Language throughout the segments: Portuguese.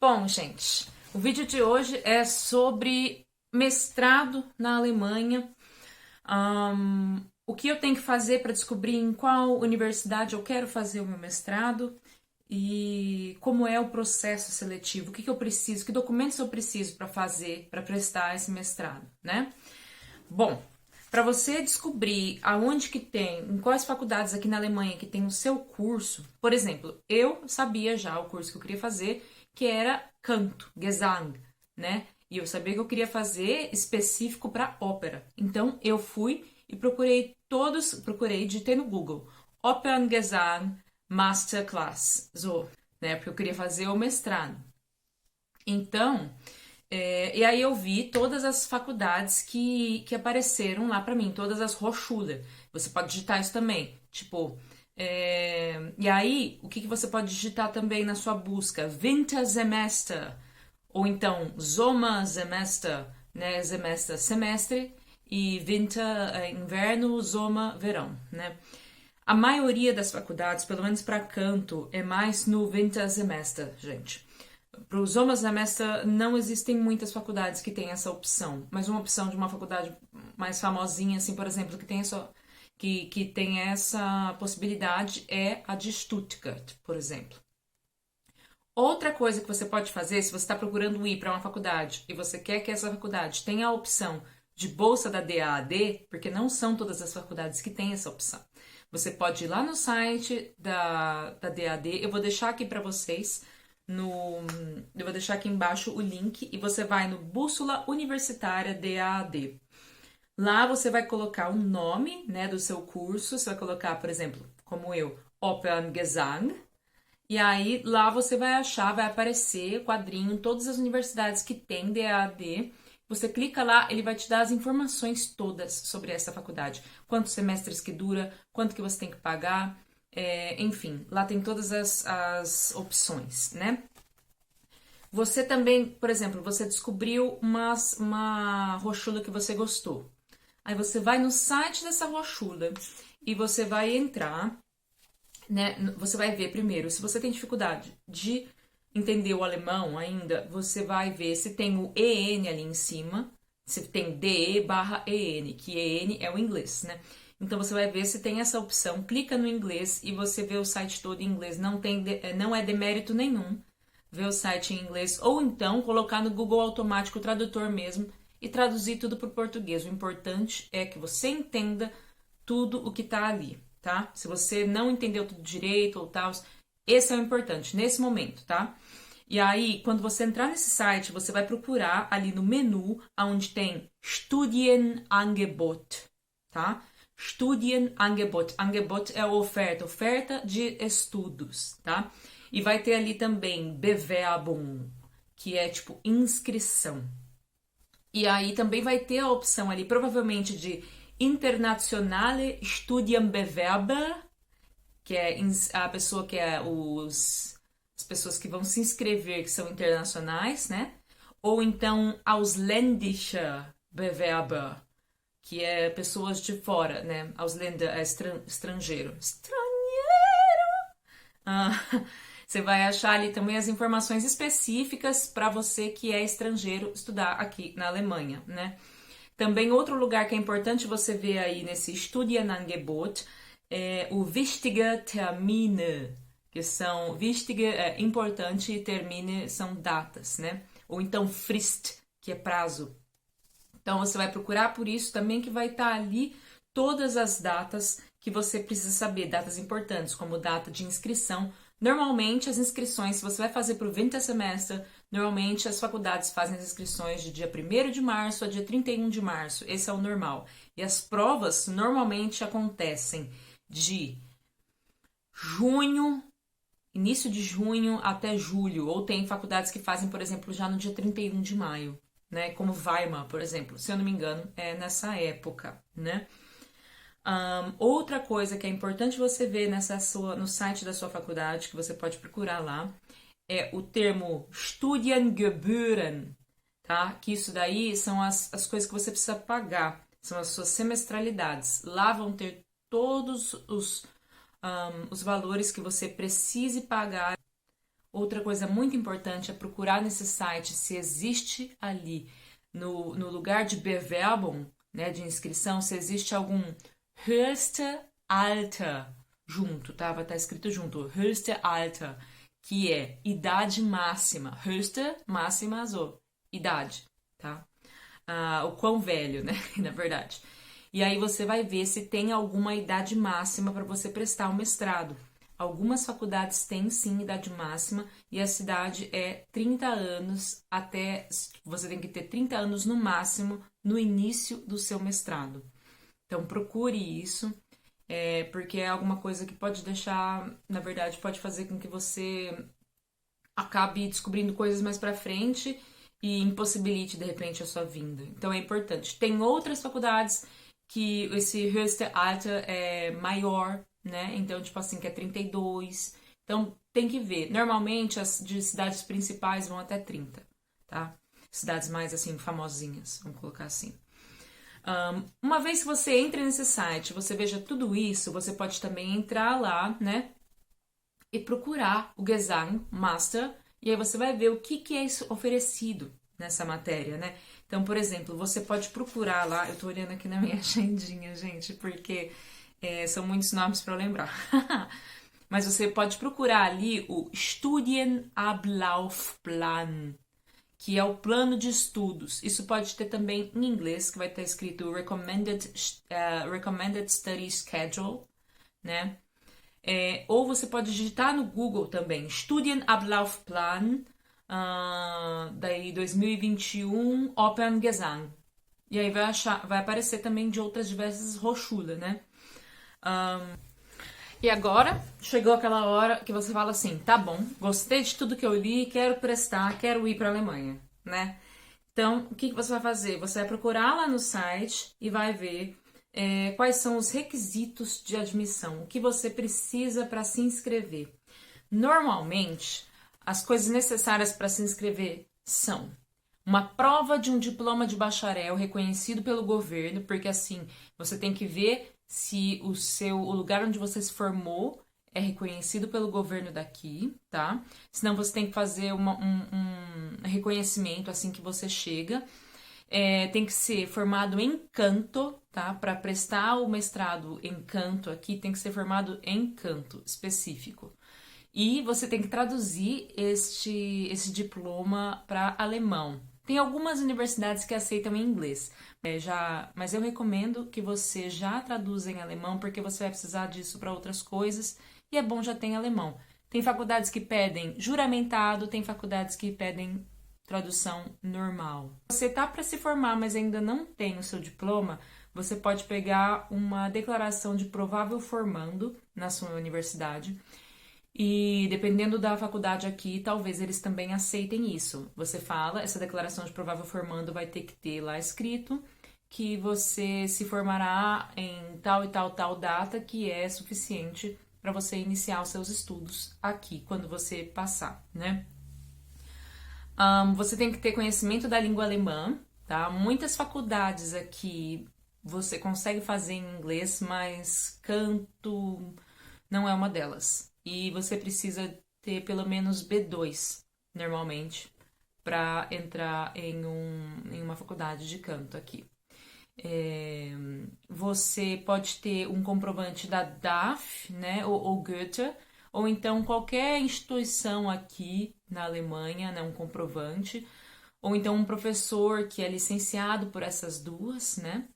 Bom, gente, o vídeo de hoje é sobre mestrado na Alemanha. O que eu tenho que fazer para descobrir em qual universidade eu quero fazer o meu mestrado e como é o processo seletivo, o que eu preciso, que documentos eu preciso para fazer, para prestar esse mestrado, né? Bom, para você descobrir aonde que tem, em quais faculdades aqui na Alemanha que tem o seu curso, por exemplo, eu sabia já o curso que eu queria fazer, que era canto, Gesang, né? E eu sabia que eu queria fazer específico para ópera. Então eu fui e digitei no Google, Operngesang Masterclass, so, né? Porque eu queria fazer o mestrado. Então, e aí eu vi todas as faculdades que apareceram lá pra mim, todas as Hochschule. Você pode digitar isso também, tipo... e aí, o que você pode digitar também na sua busca? Wintersemester, ou então Sommersemester, né? Semestre, semestre, e Winter, inverno, Sommer, verão, né? A maioria das faculdades, pelo menos para canto, é mais no Wintersemester, gente. Para os Sommersemester não existem muitas faculdades que têm essa opção, mas uma opção de uma faculdade mais famosinha, assim, por exemplo, que tem essa possibilidade é a de Stuttgart, por exemplo. Outra coisa que você pode fazer, se você está procurando ir para uma faculdade e você quer que essa faculdade tenha a opção de bolsa da DAAD, porque não são todas as faculdades que têm essa opção. Você pode ir lá no site da DAAD, eu vou deixar aqui para vocês, eu vou deixar aqui embaixo o link e você vai no Bússola Universitária DAAD. Lá você vai colocar o nome, né, do seu curso, você vai colocar, por exemplo, como eu, Operngesang, e aí lá você vai achar, vai aparecer o quadrinho, todas as universidades que tem DAAD. Você clica lá, ele vai te dar as informações todas sobre essa faculdade. Quantos semestres que dura, quanto que você tem que pagar, enfim, lá tem todas as opções, né? Você também, por exemplo, você descobriu uma Hochschule que você gostou. Aí você vai no site dessa Hochschule e você vai entrar, né? Você vai ver primeiro, se você tem dificuldade de entender o alemão ainda, você vai ver se tem o EN ali em cima, se tem DE/EN, que EN é o inglês, né? Então você vai ver se tem essa opção, clica no inglês e você vê o site todo em inglês, não é demérito nenhum ver o site em inglês, ou então colocar no Google Automático Tradutor mesmo e traduzir tudo para o português. O importante é que você entenda tudo o que está ali, tá? Se você não entendeu tudo direito ou tal, esse é o importante nesse momento, tá? E aí, quando você entrar nesse site, você vai procurar ali no menu, onde tem Studienangebot, tá? Studienangebot. Angebot é a oferta de estudos, tá? E vai ter ali também Bewerbung, que é tipo inscrição. E aí também vai ter a opção ali, provavelmente de Internationale Studienbewerber, que é a pessoa que é as pessoas que vão se inscrever, que são internacionais, né? Ou então Ausländische Bewerber, que é pessoas de fora, né? Ausländer é estrangeiro. Ah, você vai achar ali também as informações específicas para você que é estrangeiro estudar aqui na Alemanha, né? Também outro lugar que é importante você ver aí nesse Studienangebot é o Wichtige Termine, que são wichtige é importante e Termine são datas, né? Ou então Frist, que é prazo. Então você vai procurar por isso também, que vai estar ali todas as datas que você precisa saber, datas importantes, como data de inscrição. Normalmente as inscrições, se você vai fazer para o Wintersemester, normalmente as faculdades fazem as inscrições de dia 1º de março a dia 31 de março, esse é o normal. E as provas normalmente acontecem de junho, início de junho até julho, ou tem faculdades que fazem, por exemplo, já no dia 31 de maio, né? Como Weimar, por exemplo, se eu não me engano, é nessa época, né? Outra coisa que é importante você ver no site da sua faculdade, que você pode procurar lá, é o termo Studiengebühren, tá? Que isso daí são as coisas que você precisa pagar, são as suas semestralidades. Lá vão ter todos os valores que você precise pagar Outra coisa muito importante é procurar nesse site se existe ali, no lugar de Bewerbung, né, de inscrição, se existe algum höchste Alter junto, tá? Vai estar escrito junto, höchste Alter, que é idade máxima. Höchste, máxima, azul, idade, tá? O quão velho, né? Na verdade. E aí você vai ver se tem alguma idade máxima para você prestar o mestrado. Algumas faculdades têm sim idade máxima e a cidade é 30 anos até. Você tem que ter 30 anos no máximo no início do seu mestrado. Então procure isso, porque é alguma coisa que pode deixar, na verdade, pode fazer com que você acabe descobrindo coisas mais para frente e impossibilite de repente a sua vinda. Então é importante. Tem outras faculdades que esse höchste Alter é maior, né? Então, tipo assim, que é 32. Então, tem que ver. Normalmente, as de cidades principais vão até 30, tá? Cidades mais, assim, famosinhas, vamos colocar assim. Uma vez que você entre nesse site, você veja tudo isso, você pode também entrar lá, né? E procurar o Gesang Master, e aí você vai ver o que é isso oferecido nessa matéria, né? Então, por exemplo, você pode procurar lá, eu tô olhando aqui na minha agendinha, gente, porque são muitos nomes para lembrar. Mas você pode procurar ali o Studienablaufplan, que é o plano de estudos. Isso pode ter também em inglês, que vai estar escrito Recommended Study Schedule, né? Ou você pode digitar no Google também, Studienablaufplan, daí 2021 Open Gesang. E aí vai aparecer também de outras diversas Hochschule, né? E agora chegou aquela hora que você fala assim, tá bom, gostei de tudo que eu li, quero prestar, quero ir para a Alemanha, né? Então, o que você vai fazer? Você vai procurar lá no site e vai ver quais são os requisitos de admissão, o que você precisa para se inscrever. Normalmente, as coisas necessárias para se inscrever são uma prova de um diploma de bacharel reconhecido pelo governo, porque assim, você tem que ver se o lugar onde você se formou é reconhecido pelo governo daqui, tá? Senão você tem que fazer um reconhecimento assim que você chega. Tem que ser formado em canto, tá? Para prestar o mestrado em canto aqui, tem que ser formado em canto específico. E você tem que traduzir esse diploma para alemão. Tem algumas universidades que aceitam em inglês, mas eu recomendo que você já traduza em alemão, porque você vai precisar disso para outras coisas, e é bom já ter em alemão. Tem faculdades que pedem juramentado, tem faculdades que pedem tradução normal. Você tá para se formar, mas ainda não tem o seu diploma, você pode pegar uma declaração de provável formando na sua universidade. E dependendo da faculdade aqui, talvez eles também aceitem isso. Você fala, essa declaração de provável formando vai ter que ter lá escrito que você se formará em tal e tal data, que é suficiente para você iniciar os seus estudos aqui, quando você passar, né? Você tem que ter conhecimento da língua alemã, tá? Muitas faculdades aqui você consegue fazer em inglês, mas canto não é uma delas. E você precisa ter pelo menos B2, normalmente, para entrar em uma faculdade de canto aqui. Você pode ter um comprovante da DAF, né, ou Goethe, ou então qualquer instituição aqui na Alemanha, né, um comprovante, ou então um professor que é licenciado por essas duas, né?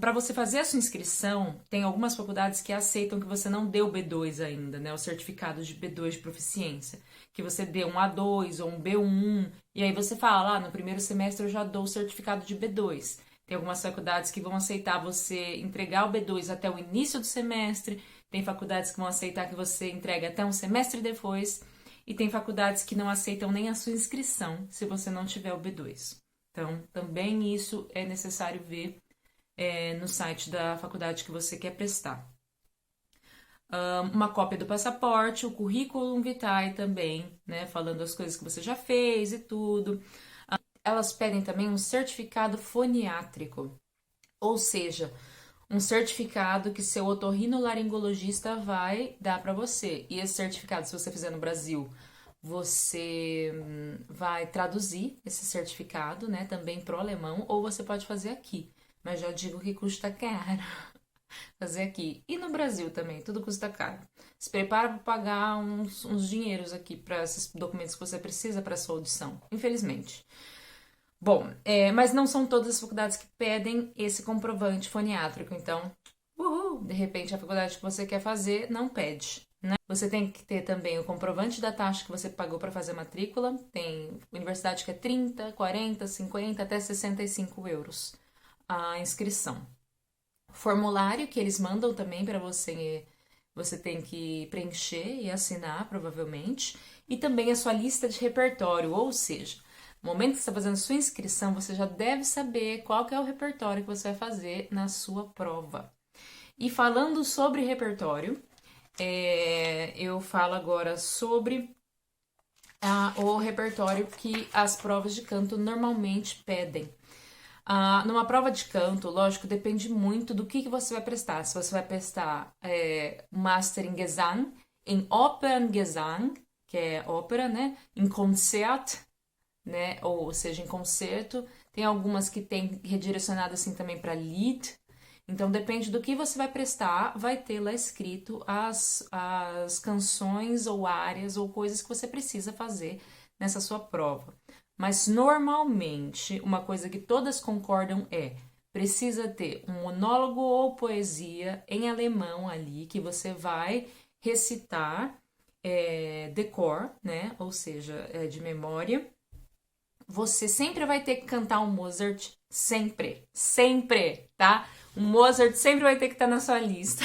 Para você fazer a sua inscrição, tem algumas faculdades que aceitam que você não deu B2 ainda, né? O certificado de B2 de proficiência. Que você dê um A2 ou um B1, e aí você fala, no primeiro semestre eu já dou o certificado de B2. Tem algumas faculdades que vão aceitar você entregar o B2 até o início do semestre, tem faculdades que vão aceitar que você entregue até um semestre depois, e tem faculdades que não aceitam nem a sua inscrição se você não tiver o B2. Então, também isso é necessário ver no site da faculdade que você quer prestar. Uma cópia do passaporte, o currículo vitae também, né, falando as coisas que você já fez e tudo. Elas pedem também um certificado foniátrico, ou seja, um certificado que seu otorrinolaringologista vai dar para você. E esse certificado, se você fizer no Brasil, você vai traduzir esse certificado, né, também pro alemão, ou você pode fazer aqui. Mas já digo que custa caro fazer aqui. E no Brasil também, tudo custa caro. Se prepara para pagar uns dinheiros aqui para esses documentos que você precisa para sua audição, infelizmente. Bom, mas não são todas as faculdades que pedem esse comprovante foniátrico, então, de repente a faculdade que você quer fazer não pede, né? Você tem que ter também o comprovante da taxa que você pagou para fazer a matrícula. Tem universidade que é 30, 40, 50, até 65 euros a inscrição. Formulário que eles mandam também para você, você tem que preencher e assinar, provavelmente, e também a sua lista de repertório, ou seja, no momento que você está fazendo sua inscrição, você já deve saber qual que é o repertório que você vai fazer na sua prova. E falando sobre repertório, eu falo agora sobre o repertório que as provas de canto normalmente pedem. Numa prova de canto, lógico, depende muito do que você vai prestar. Se você vai prestar Master em Gesang, em Operngesang, que é ópera, né? Em Konzert, né? Ou seja, em concerto. Tem algumas que tem redirecionado assim também para Lied. Então, depende do que você vai prestar, vai ter lá escrito as canções ou áreas ou coisas que você precisa fazer nessa sua prova. Mas, normalmente, uma coisa que todas concordam precisa ter um monólogo ou poesia em alemão ali, que você vai recitar de cor, né? Ou seja, de memória. Você sempre vai ter que cantar um Mozart, sempre, sempre, tá? Um Mozart sempre vai ter que estar na sua lista.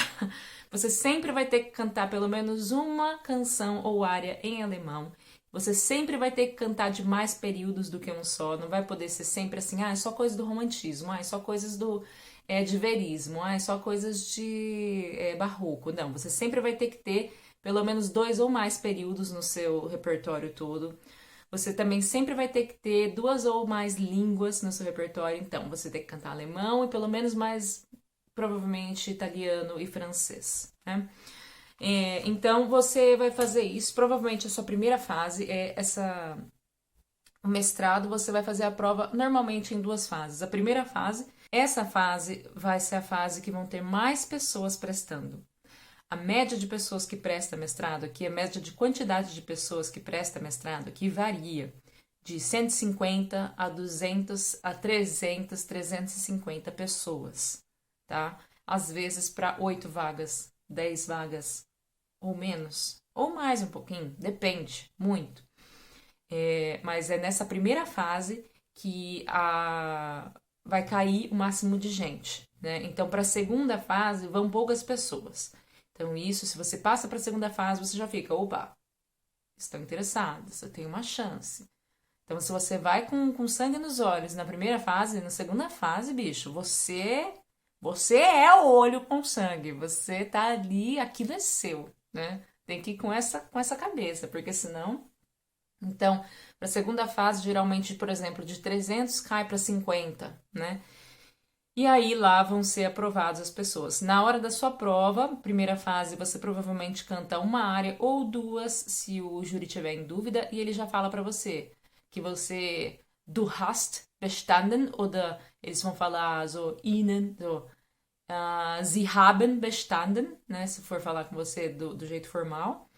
Você sempre vai ter que cantar pelo menos uma canção ou área em alemão. Você sempre vai ter que cantar de mais períodos do que um só. Não vai poder ser sempre assim, é só coisas do romantismo, é só coisas de verismo, é só coisas de barroco. Não, você sempre vai ter que ter pelo menos 2 ou mais períodos no seu repertório todo. Você também sempre vai ter que ter 2 ou mais línguas no seu repertório. Então, você tem que cantar alemão e pelo menos mais, provavelmente, italiano e francês, né? Então, você vai fazer isso. Provavelmente, a sua primeira fase é o mestrado. Você vai fazer a prova normalmente em 2 fases. A primeira fase, essa fase vai ser a fase que vão ter mais pessoas prestando. A média de pessoas que presta mestrado aqui, a média de quantidade de pessoas que presta mestrado aqui varia de 150 a 200 a 300, 350 pessoas, tá? Às vezes para 8 vagas, 10 vagas ou menos, ou mais um pouquinho, depende, muito. Mas é nessa primeira fase que vai cair o máximo de gente, né? Então, para a segunda fase, vão poucas pessoas. Então, isso, se você passa para a segunda fase, você já fica, opa, estão interessados, eu tenho uma chance. Então, se você vai com sangue nos olhos na primeira fase, na segunda fase, bicho, você é o olho com sangue, você tá ali, aquilo é seu, né? Tem que ir com essa cabeça, porque senão... Então, para a segunda fase, geralmente, por exemplo, de 300 cai para 50, né? E aí lá vão ser aprovadas as pessoas. Na hora da sua prova, primeira fase, você provavelmente canta uma área ou 2, se o júri tiver em dúvida, e ele já fala para você que você du hast bestanden, ou eles vão falar so ihnen, sie haben bestanden, né, se for falar com você do jeito formal,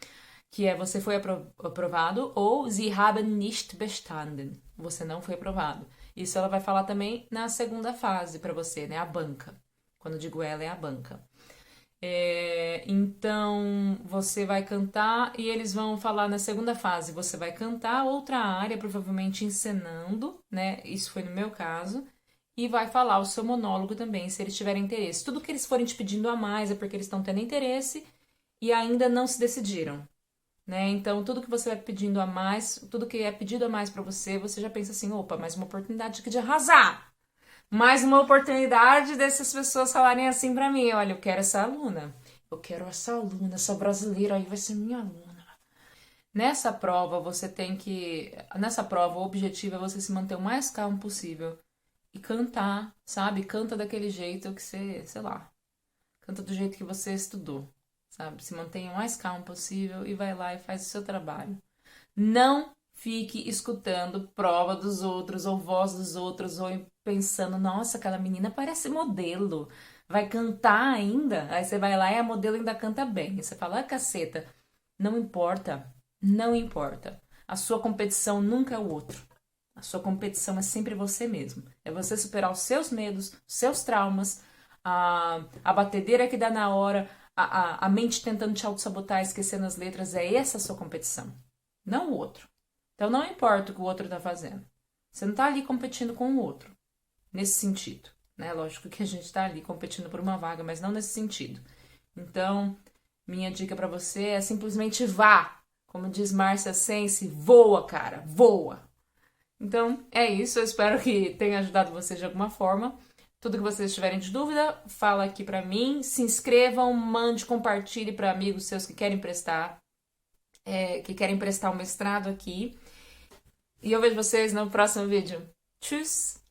que é você foi aprovado, ou sie haben nicht bestanden, você não foi aprovado. Isso ela vai falar também na segunda fase para você, né? A banca. Quando eu digo ela, é a banca. Então, você vai cantar e eles vão falar na segunda fase. Você vai cantar outra área, provavelmente encenando, né? Isso foi no meu caso. E vai falar o seu monólogo também, se eles tiverem interesse. Tudo que eles forem te pedindo a mais é porque eles estão tendo interesse e ainda não se decidiram. Né? Então, tudo que você vai pedindo a mais, tudo que é pedido a mais para você, você já pensa assim, opa, mais uma oportunidade aqui de arrasar. Mais uma oportunidade dessas pessoas falarem assim para mim, olha, eu quero essa aluna. Eu quero essa aluna, essa brasileira aí vai ser minha aluna. Nessa prova, nessa prova, o objetivo é você se manter o mais calmo possível e cantar, sabe? Canta daquele jeito que você, sei lá, canta do jeito que você estudou. Sabe? Se mantenha o mais calmo possível e vai lá e faz o seu trabalho. Não fique escutando prova dos outros, ou voz dos outros, ou pensando, nossa, aquela menina parece modelo, vai cantar ainda? Aí você vai lá e a modelo ainda canta bem. E você fala, ah, caceta, não importa, não importa. A sua competição nunca é o outro. A sua competição é sempre você mesmo. É você superar os seus medos, os seus traumas, a batedeira que dá na hora, a mente tentando te auto-sabotar, esquecendo as letras. É essa a sua competição, não o outro. Então não importa o que o outro está fazendo. Você não está ali competindo com o outro, nesse sentido. Né? Lógico que a gente está ali competindo por uma vaga, mas não nesse sentido. Então, minha dica para você é simplesmente vá. Como diz Márcia Sense, voa, cara, voa. Então, é isso. Eu espero que tenha ajudado vocês de alguma forma. Tudo que vocês tiverem de dúvida, fala aqui pra mim. Se inscrevam, mande, compartilhe para amigos seus que querem prestar, o mestrado aqui. E eu vejo vocês no próximo vídeo. Tchau!